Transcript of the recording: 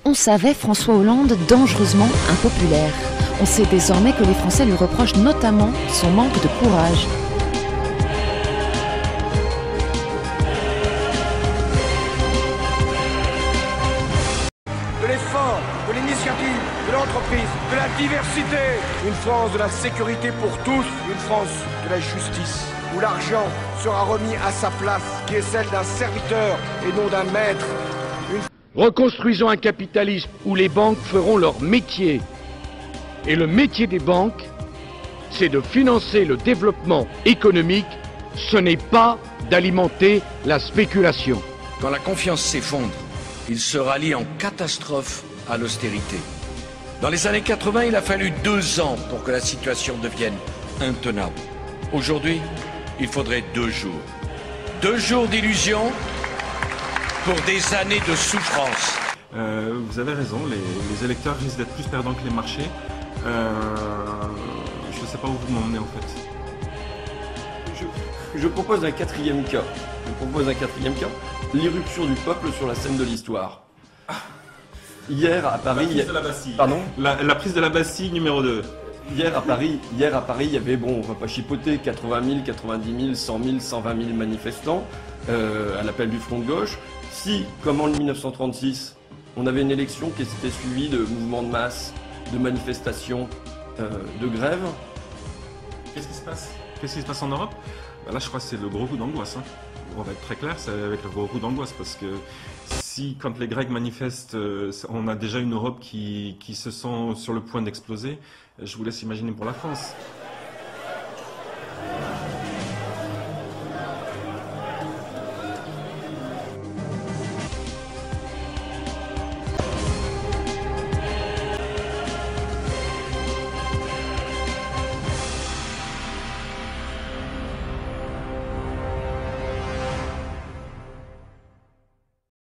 On savait François Hollande dangereusement impopulaire. On sait désormais que les Français lui reprochent notamment son manque de courage. De l'effort, de l'initiative, de l'entreprise, de la diversité. Une France de la sécurité pour tous, une France de la justice, où l'argent sera remis à sa place, qui est celle d'un serviteur et non d'un maître. Reconstruisons un capitalisme où les banques feront leur métier. Et le métier des banques, c'est de financer le développement économique, ce n'est pas d'alimenter la spéculation. Quand la confiance s'effondre, il se rallie en catastrophe à l'austérité. Dans les années 80, il a fallu 2 ans pour que la situation devienne intenable. Aujourd'hui, il faudrait 2 jours. 2 jours d'illusion pour des années de souffrance. Vous avez raison, les électeurs risquent d'être plus perdants que les marchés. Je ne sais pas où vous m'emmenez en fait. Je propose un quatrième cas. L'irruption du peuple sur la scène de l'histoire. Hier à Paris... La prise de la Bastille. Pardon ? La prise de la Bastille numéro 2. Hier à Paris, il y avait, bon, on va pas chipoter, 80 000, 90 000, 100 000, 120 000 manifestants à l'appel du Front de gauche. Si, comme en 1936, on avait une élection qui s'était suivie de mouvements de masse, de manifestations, de grèves... Qu'est-ce qui se passe ? Qu'est-ce qui se passe en Europe ? Là, je crois que c'est le gros coup d'angoisse. On va être très clair, c'est avec le gros coup d'angoisse parce que si, quand les Grecs manifestent, on a déjà une Europe qui se sent sur le point d'exploser, je vous laisse imaginer pour la France.